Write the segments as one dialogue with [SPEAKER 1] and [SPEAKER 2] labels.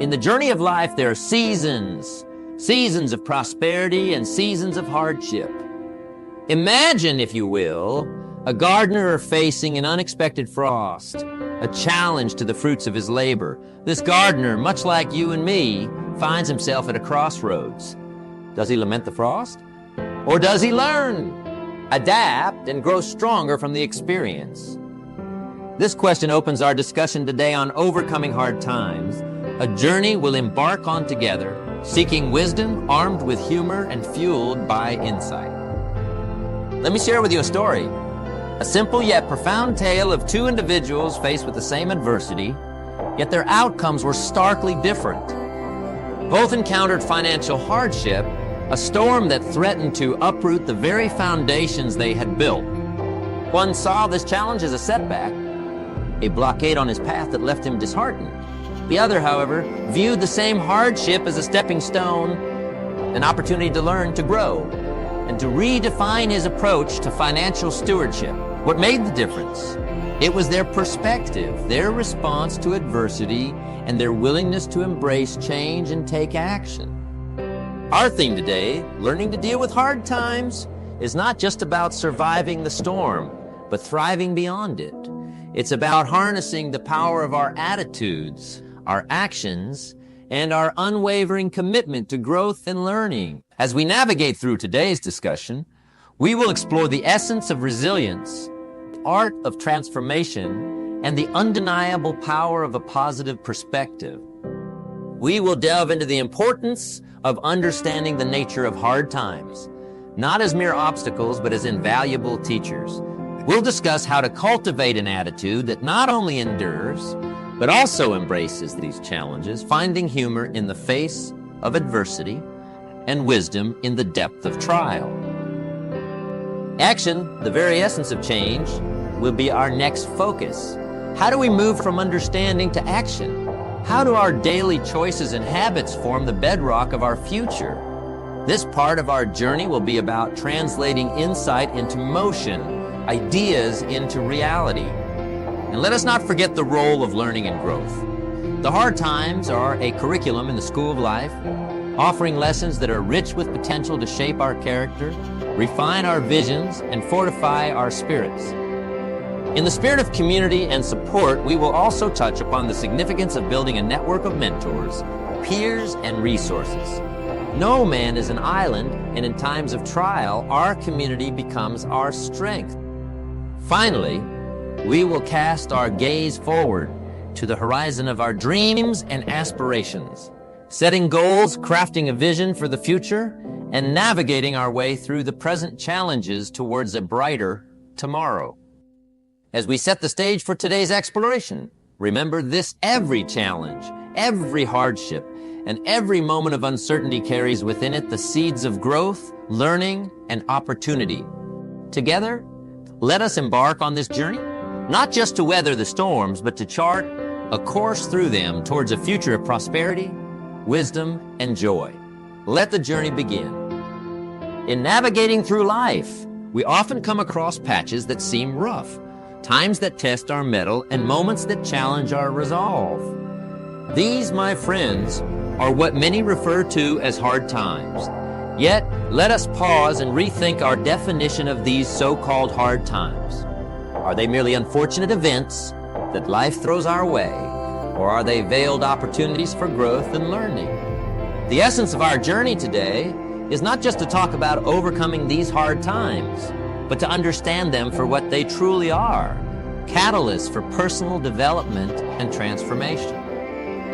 [SPEAKER 1] In the journey of life, there are seasons of prosperity and seasons of hardship. Imagine, if you will, a gardener facing an unexpected frost, a challenge to the fruits of his labor. This gardener, much like you and me, finds himself at a crossroads. Does he lament the frost? Or does he learn, adapt, and grow stronger from the experience? This question opens our discussion today on overcoming hard times, a journey we'll embark on together, seeking wisdom, armed with humor and fueled by insight. Let me share with you a story. A simple yet profound tale of two individuals faced with the same adversity, yet their outcomes were starkly different. Both encountered financial hardship, a storm that threatened to uproot the very foundations they had built. One saw this challenge as a setback, a blockade on his path that left him disheartened. The other, however, viewed the same hardship as a stepping stone, an opportunity to learn, to grow, and to redefine his approach to financial stewardship. What made the difference? It was their perspective, their response to adversity, and their willingness to embrace change and take action. Our theme today, learning to deal with hard times, is not just about surviving the storm, but thriving beyond it. It's about harnessing the power of our attitudes, our actions, and our unwavering commitment to growth and learning. As we navigate through today's discussion, we will explore the essence of resilience, the art of transformation, and the undeniable power of a positive perspective. We will delve into the importance of understanding the nature of hard times, not as mere obstacles, but as invaluable teachers. We'll discuss how to cultivate an attitude that not only endures, but also embraces these challenges, finding humor in the face of adversity and wisdom in the depth of trial. Action, the very essence of change, will be our next focus. How do we move from understanding to action? How do our daily choices and habits form the bedrock of our future? This part of our journey will be about translating insight into motion, ideas into reality. And let us not forget the role of learning and growth. The hard times are a curriculum in the school of life, offering lessons that are rich with potential to shape our character, refine our visions, and fortify our spirits. In the spirit of community and support, we will also touch upon the significance of building a network of mentors, peers, and resources. No man is an island, and in times of trial, our community becomes our strength. Finally, we will cast our gaze forward to the horizon of our dreams and aspirations, setting goals, crafting a vision for the future, and navigating our way through the present challenges towards a brighter tomorrow. As we set the stage for today's exploration, remember this: every challenge, every hardship, and every moment of uncertainty carries within it the seeds of growth, learning, and opportunity. Together, let us embark on this journey, not just to weather the storms, but to chart a course through them towards a future of prosperity, wisdom, and joy. Let the journey begin. In navigating through life, we often come across patches that seem rough, times that test our mettle, and moments that challenge our resolve. These, my friends, are what many refer to as hard times. Yet, let us pause and rethink our definition of these so-called hard times. Are they merely unfortunate events that life throws our way, or are they veiled opportunities for growth and learning? The essence of our journey today is not just to talk about overcoming these hard times, but to understand them for what they truly are: catalysts for personal development and transformation.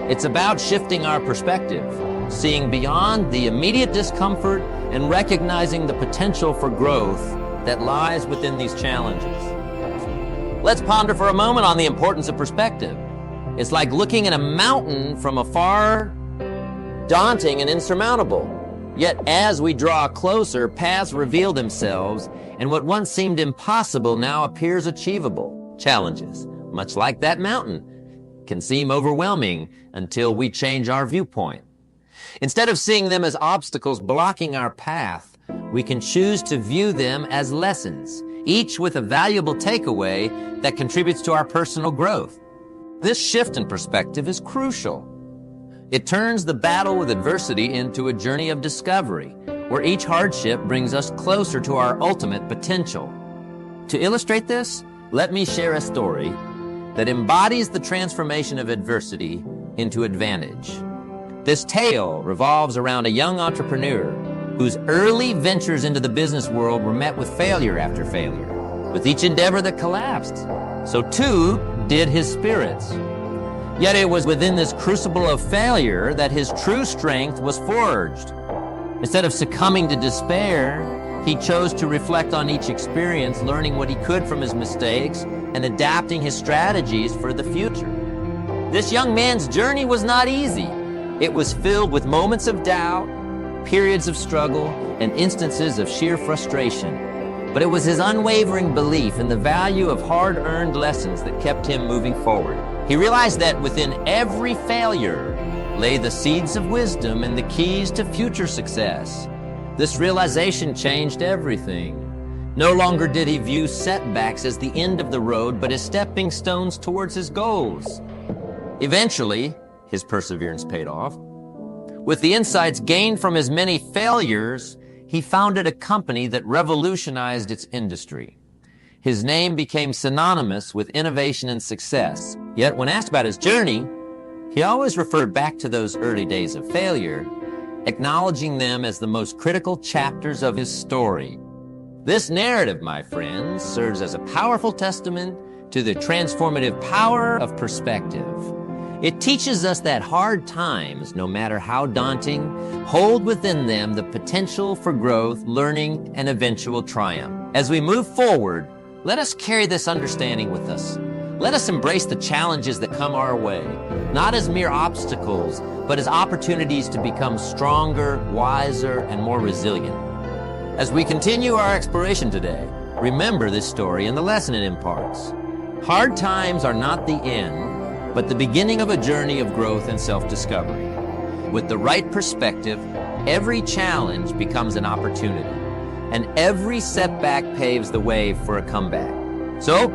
[SPEAKER 1] It's about shifting our perspective, seeing beyond the immediate discomfort and recognizing the potential for growth that lies within these challenges. Let's ponder for a moment on the importance of perspective. It's like looking at a mountain from afar, daunting and insurmountable. Yet as we draw closer, paths reveal themselves, and what once seemed impossible now appears achievable. Challenges, much like that mountain, can seem overwhelming until we change our viewpoint. Instead of seeing them as obstacles blocking our path, we can choose to view them as lessons, each with a valuable takeaway that contributes to our personal growth. This shift in perspective is crucial. It turns the battle with adversity into a journey of discovery, where each hardship brings us closer to our ultimate potential. To illustrate this, let me share a story that embodies the transformation of adversity into advantage. This tale revolves around a young entrepreneur whose early ventures into the business world were met with failure after failure. With each endeavor that collapsed, so too did his spirits. Yet it was within this crucible of failure that his true strength was forged. Instead of succumbing to despair, he chose to reflect on each experience, learning what he could from his mistakes and adapting his strategies for the future. This young man's journey was not easy. It was filled with moments of doubt, periods of struggle, and instances of sheer frustration. But it was his unwavering belief in the value of hard-earned lessons that kept him moving forward. He realized that within every failure lay the seeds of wisdom and the keys to future success. This realization changed everything. No longer did he view setbacks as the end of the road, but as stepping stones towards his goals. Eventually, his perseverance paid off. With the insights gained from his many failures, he founded a company that revolutionized its industry. His name became synonymous with innovation and success. Yet when asked about his journey, he always referred back to those early days of failure, acknowledging them as the most critical chapters of his story. This narrative, my friends, serves as a powerful testament to the transformative power of perspective. It teaches us that hard times, no matter how daunting, hold within them the potential for growth, learning, and eventual triumph. As we move forward, let us carry this understanding with us. Let us embrace the challenges that come our way, not as mere obstacles, but as opportunities to become stronger, wiser, and more resilient. As we continue our exploration today, remember this story and the lesson it imparts. Hard times are not the end, but the beginning of a journey of growth and self-discovery. With the right perspective, every challenge becomes an opportunity, and every setback paves the way for a comeback. So,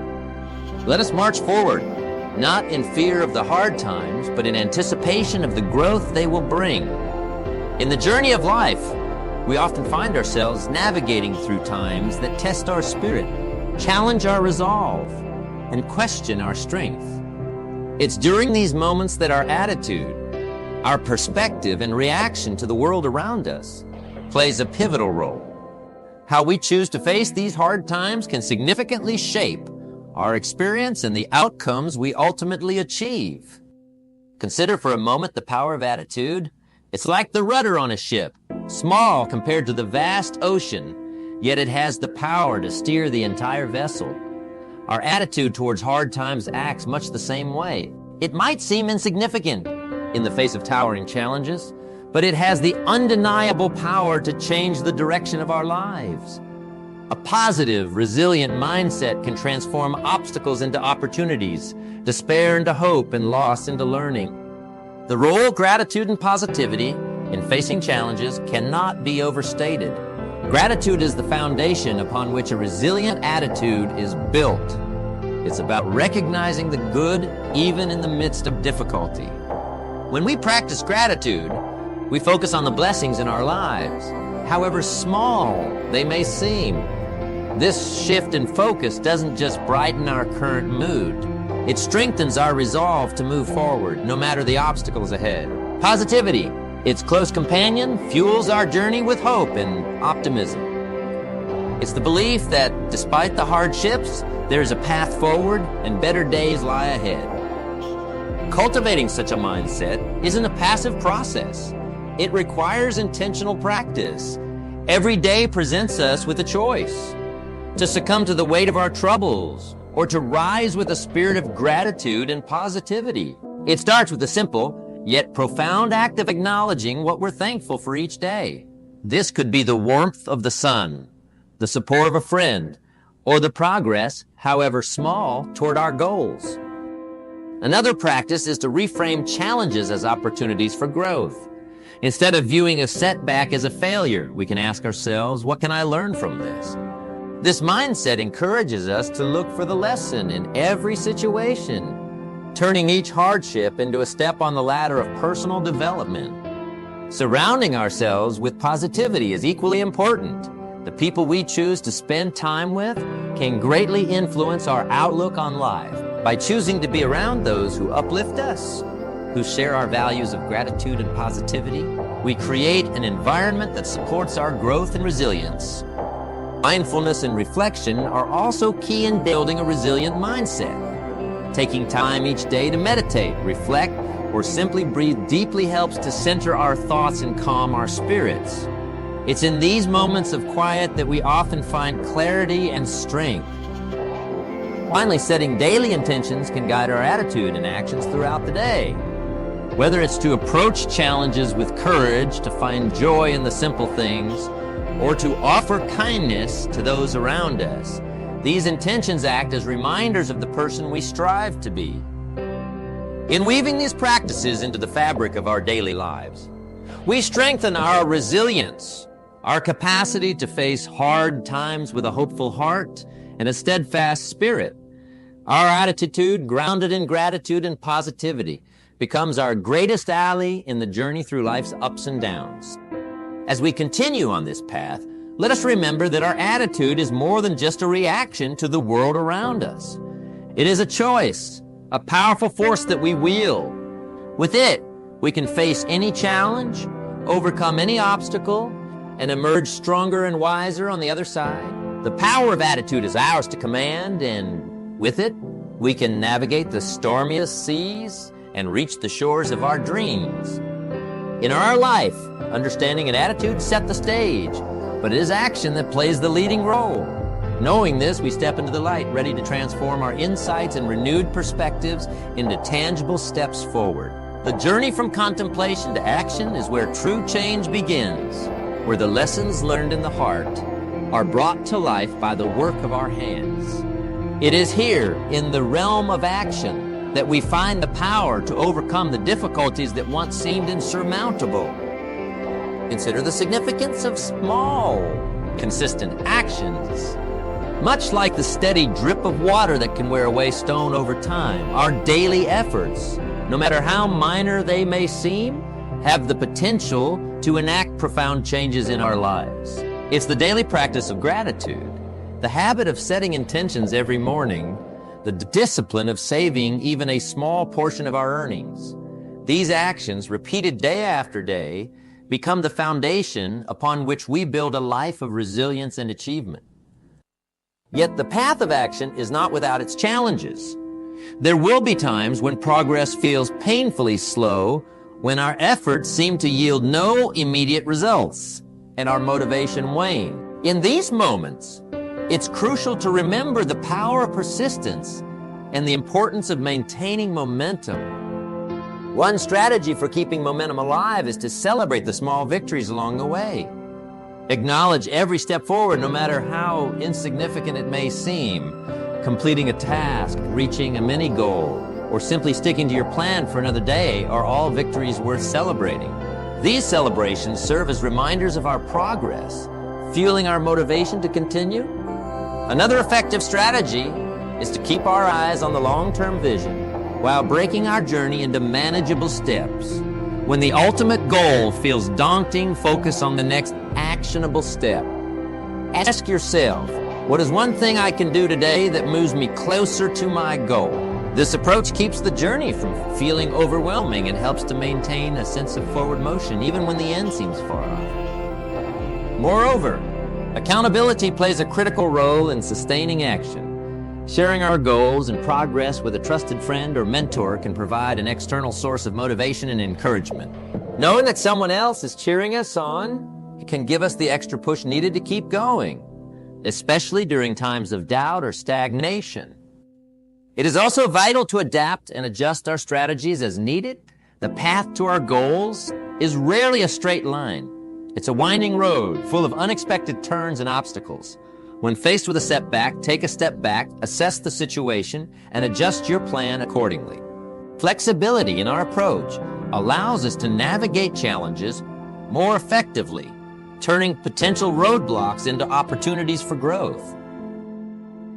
[SPEAKER 1] let us march forward, not in fear of the hard times, but in anticipation of the growth they will bring. In the journey of life, we often find ourselves navigating through times that test our spirit, challenge our resolve, and question our strength. It's during these moments that our attitude, our perspective, and reaction to the world around us plays a pivotal role. How we choose to face these hard times can significantly shape our experience and the outcomes we ultimately achieve. Consider for a moment the power of attitude. It's like the rudder on a ship, small compared to the vast ocean, yet it has the power to steer the entire vessel. Our attitude towards hard times acts much the same way. It might seem insignificant in the face of towering challenges, but it has the undeniable power to change the direction of our lives. A positive, resilient mindset can transform obstacles into opportunities, despair into hope, and loss into learning. The role of gratitude and positivity in facing challenges cannot be overstated. Gratitude is the foundation upon which a resilient attitude is built. It's about recognizing the good even in the midst of difficulty. When we practice gratitude, we focus on the blessings in our lives, however small they may seem. This shift in focus doesn't just brighten our current mood. It strengthens our resolve to move forward, no matter the obstacles ahead. Positivity, its close companion, fuels our journey with hope and optimism. It's the belief that despite the hardships, there's a path forward and better days lie ahead. Cultivating such a mindset isn't a passive process. It requires intentional practice. Every day presents us with a choice: to succumb to the weight of our troubles, or to rise with a spirit of gratitude and positivity. It starts with a simple, yet profound act of acknowledging what we're thankful for each day. This could be the warmth of the sun, the support of a friend, or the progress, however small, toward our goals. Another practice is to reframe challenges as opportunities for growth. Instead of viewing a setback as a failure, we can ask ourselves, what can I learn from this? This mindset encourages us to look for the lesson in every situation. turning each hardship into a step on the ladder of personal development. Surrounding ourselves with positivity is equally important. The people we choose to spend time with can greatly influence our outlook on life. By choosing to be around those who uplift us, who share our values of gratitude and positivity, we create an environment that supports our growth and resilience. Mindfulness and reflection are also key in building a resilient mindset. Taking time each day to meditate, reflect, or simply breathe deeply helps to center our thoughts and calm our spirits. It's in these moments of quiet that we often find clarity and strength. Finally, setting daily intentions can guide our attitude and actions throughout the day. Whether it's to approach challenges with courage, to find joy in the simple things, or to offer kindness to those around us, these intentions act as reminders of the person we strive to be. In weaving these practices into the fabric of our daily lives, we strengthen our resilience, our capacity to face hard times with a hopeful heart and a steadfast spirit. Our attitude, grounded in gratitude and positivity, becomes our greatest ally in the journey through life's ups and downs. As we continue on this path, let us remember that our attitude is more than just a reaction to the world around us. It is a choice, a powerful force that we wield. With it, we can face any challenge, overcome any obstacle, and emerge stronger and wiser on the other side. The power of attitude is ours to command, and with it, we can navigate the stormiest seas and reach the shores of our dreams. In our life, understanding and attitude set the stage, but it is action that plays the leading role. Knowing this, we step into the light, ready to transform our insights and renewed perspectives into tangible steps forward. The journey from contemplation to action is where true change begins, where the lessons learned in the heart are brought to life by the work of our hands. It is here, in the realm of action, that we find the power to overcome the difficulties that once seemed insurmountable. Consider the significance of small, consistent actions. Much like the steady drip of water that can wear away stone over time, our daily efforts, no matter how minor they may seem, have the potential to enact profound changes in our lives. It's the daily practice of gratitude, the habit of setting intentions every morning, the discipline of saving even a small portion of our earnings. These actions, repeated day after day, become the foundation upon which we build a life of resilience and achievement. Yet the path of action is not without its challenges. There will be times when progress feels painfully slow, when our efforts seem to yield no immediate results, and our motivation wane. In these moments, it's crucial to remember the power of persistence and the importance of maintaining momentum. One strategy for keeping momentum alive is to celebrate the small victories along the way. Acknowledge every step forward, no matter how insignificant it may seem. Completing a task, reaching a mini goal, or simply sticking to your plan for another day are all victories worth celebrating. These celebrations serve as reminders of our progress, fueling our motivation to continue. Another effective strategy is to keep our eyes on the long-term vision while breaking our journey into manageable steps. When the ultimate goal feels daunting, focus on the next actionable step. Ask yourself, what is one thing I can do today that moves me closer to my goal? This approach keeps the journey from feeling overwhelming and helps to maintain a sense of forward motion even when the end seems far off. Moreover, accountability plays a critical role in sustaining action. Sharing our goals and progress with a trusted friend or mentor can provide an external source of motivation and encouragement. Knowing that someone else is cheering us on can give us the extra push needed to keep going, especially during times of doubt or stagnation. It is also vital to adapt and adjust our strategies as needed. The path to our goals is rarely a straight line. It's a winding road full of unexpected turns and obstacles. When faced with a setback, take a step back, assess the situation, and adjust your plan accordingly. Flexibility in our approach allows us to navigate challenges more effectively, turning potential roadblocks into opportunities for growth.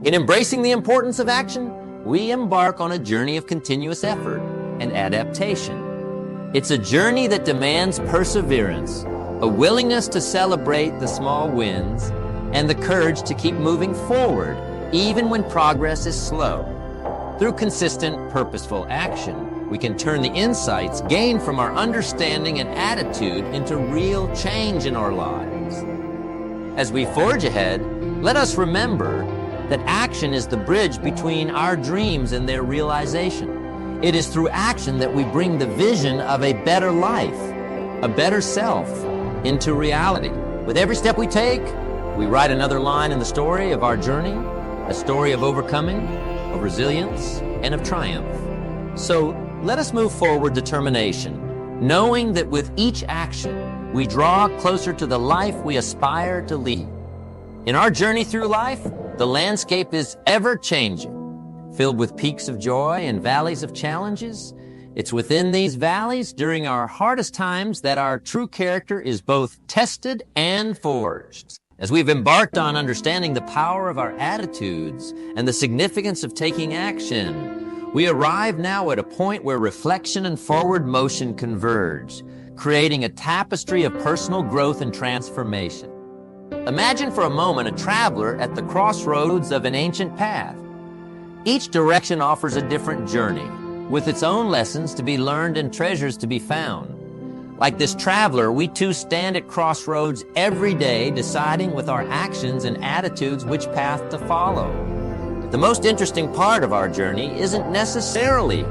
[SPEAKER 1] In embracing the importance of action, we embark on a journey of continuous effort and adaptation. It's a journey that demands perseverance, a willingness to celebrate the small wins, and the courage to keep moving forward, even when progress is slow. Through consistent, purposeful action, we can turn the insights gained from our understanding and attitude into real change in our lives. As we forge ahead, let us remember that action is the bridge between our dreams and their realization. It is through action that we bring the vision of a better life, a better self, into reality. With every step we take, we write another line in the story of our journey, a story of overcoming, of resilience, and of triumph. So let us move forward determination, knowing that with each action, we draw closer to the life we aspire to lead. In our journey through life, the landscape is ever-changing, filled with peaks of joy and valleys of challenges. It's within these valleys, during our hardest times, that our true character is both tested and forged. As we've embarked on understanding the power of our attitudes and the significance of taking action, we arrive now at a point where reflection and forward motion converge, creating a tapestry of personal growth and transformation. Imagine for a moment a traveler at the crossroads of an ancient path. Each direction offers a different journey, with its own lessons to be learned and treasures to be found. Like this traveler, we too stand at crossroads every day, deciding with our actions and attitudes which path to follow. The most interesting part of our journey isn't necessarily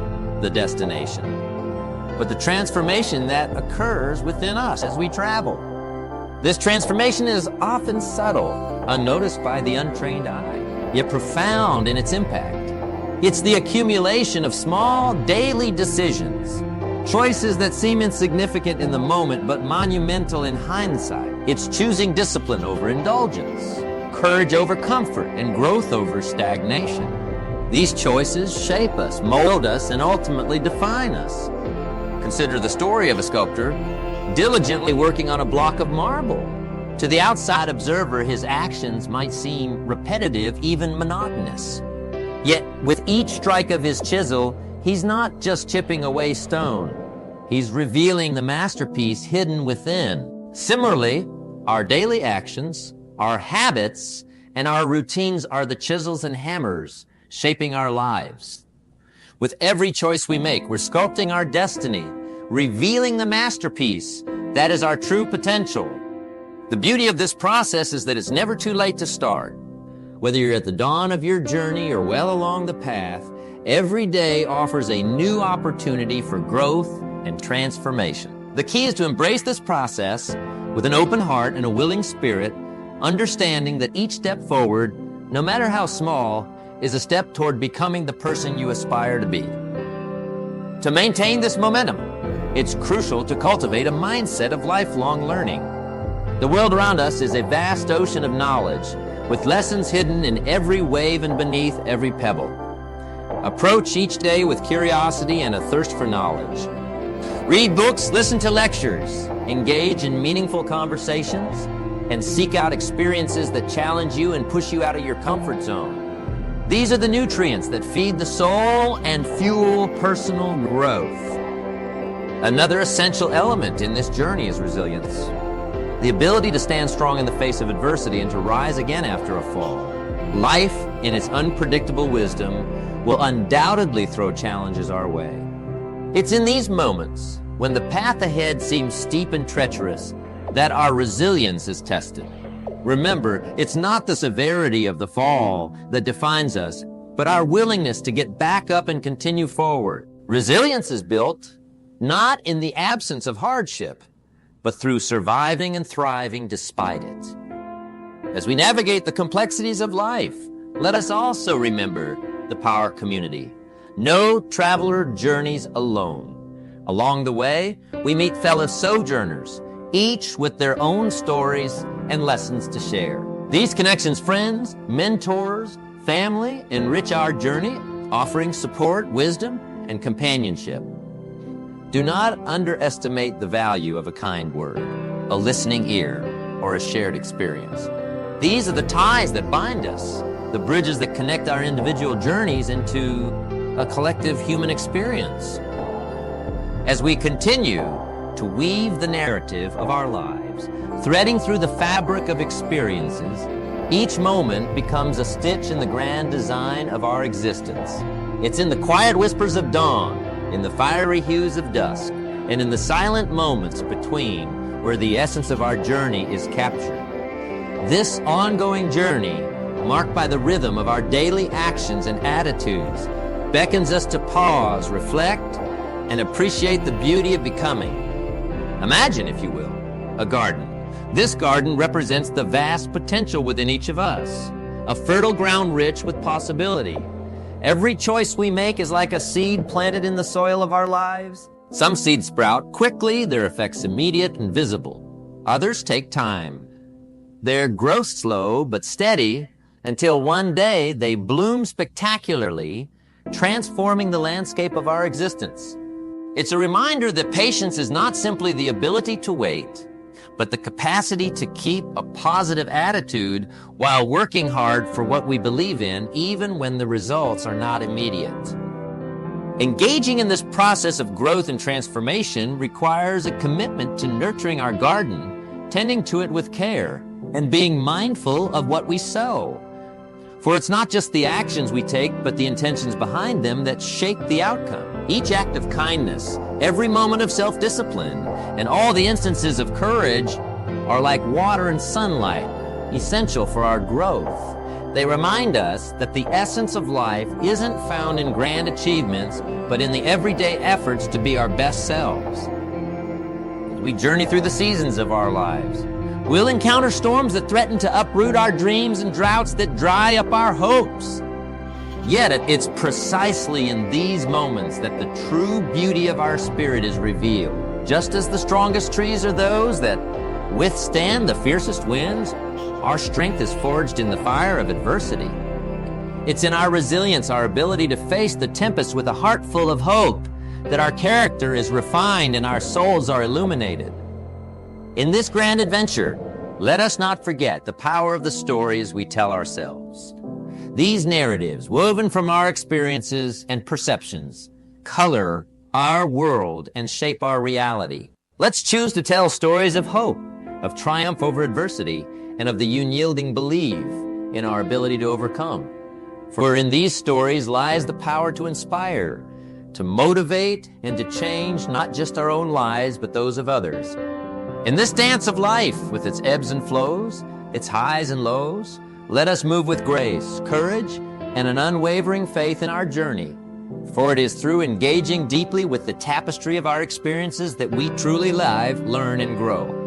[SPEAKER 1] the destination, but the transformation that occurs within us as we travel. This transformation is often subtle, unnoticed by the untrained eye, yet profound in its impact. It's the accumulation of small daily decisions, choices that seem insignificant in the moment but monumental in hindsight. It's choosing discipline over indulgence, courage over comfort, and growth over stagnation. These choices shape us, mold us, and ultimately define us. Consider the story of a sculptor diligently working on a block of marble. To the outside observer, his actions might seem repetitive, even monotonous. Yet, with each strike of his chisel, he's not just chipping away stone. He's revealing the masterpiece hidden within. Similarly, our daily actions, our habits, and our routines are the chisels and hammers shaping our lives. With every choice we make, we're sculpting our destiny, revealing the masterpiece that is our true potential. The beauty of this process is that it's never too late to start. Whether you're at the dawn of your journey or well along the path, every day offers a new opportunity for growth and transformation. The key is to embrace this process with an open heart and a willing spirit, understanding that each step forward, no matter how small, is a step toward becoming the person you aspire to be. To maintain this momentum, it's crucial to cultivate a mindset of lifelong learning. The world around us is a vast ocean of knowledge, with lessons hidden in every wave and beneath every pebble. Approach each day with curiosity and a thirst for knowledge. Read books, listen to lectures, engage in meaningful conversations, and seek out experiences that challenge you and push you out of your comfort zone. These are the nutrients that feed the soul and fuel personal growth. Another essential element in this journey is resilience. The ability to stand strong in the face of adversity and to rise again after a fall. Life, in its unpredictable wisdom, will undoubtedly throw challenges our way. It's in these moments, when the path ahead seems steep and treacherous, that our resilience is tested. Remember, it's not the severity of the fall that defines us, but our willingness to get back up and continue forward. Resilience is built not in the absence of hardship, but through surviving and thriving despite it. As we navigate the complexities of life, let us also remember the power of community. No traveler journeys alone. Along the way, we meet fellow sojourners, each with their own stories and lessons to share. These connections, friends, mentors, family, enrich our journey, offering support, wisdom, and companionship. Do not underestimate the value of a kind word, a listening ear, or a shared experience. These are the ties that bind us, the bridges that connect our individual journeys into a collective human experience. As we continue to weave the narrative of our lives, threading through the fabric of experiences, each moment becomes a stitch in the grand design of our existence. It's in the quiet whispers of dawn, in the fiery hues of dusk, and in the silent moments between where the essence of our journey is captured. This ongoing journey, marked by the rhythm of our daily actions and attitudes, beckons us to pause, reflect, and appreciate the beauty of becoming. Imagine, if you will, a garden. This garden represents the vast potential within each of us, a fertile ground rich with possibility. Every choice we make is like a seed planted in the soil of our lives. Some seeds sprout quickly, their effects immediate and visible. Others take time. Their growth slow but steady until one day they bloom spectacularly, transforming the landscape of our existence. It's a reminder that patience is not simply the ability to wait, but the capacity to keep a positive attitude while working hard for what we believe in, even when the results are not immediate. Engaging in this process of growth and transformation requires a commitment to nurturing our garden, tending to it with care, and being mindful of what we sow. For it's not just the actions we take, but the intentions behind them that shape the outcome. Each act of kindness, every moment of self-discipline, and all the instances of courage are like water and sunlight, essential for our growth. They remind us that the essence of life isn't found in grand achievements, but in the everyday efforts to be our best selves. As we journey through the seasons of our lives, we'll encounter storms that threaten to uproot our dreams and droughts that dry up our hopes. Yet it's precisely in these moments that the true beauty of our spirit is revealed. Just as the strongest trees are those that withstand the fiercest winds, our strength is forged in the fire of adversity. It's in our resilience, our ability to face the tempest with a heart full of hope, that our character is refined and our souls are illuminated. In this grand adventure, let us not forget the power of the stories we tell ourselves. These narratives, woven from our experiences and perceptions, color our world and shape our reality. Let's choose to tell stories of hope, of triumph over adversity, and of the unyielding belief in our ability to overcome. For in these stories lies the power to inspire, to motivate, and to change not just our own lives, but those of others. In this dance of life, with its ebbs and flows, its highs and lows, let us move with grace, courage, and an unwavering faith in our journey. For it is through engaging deeply with the tapestry of our experiences that we truly live, learn, and grow.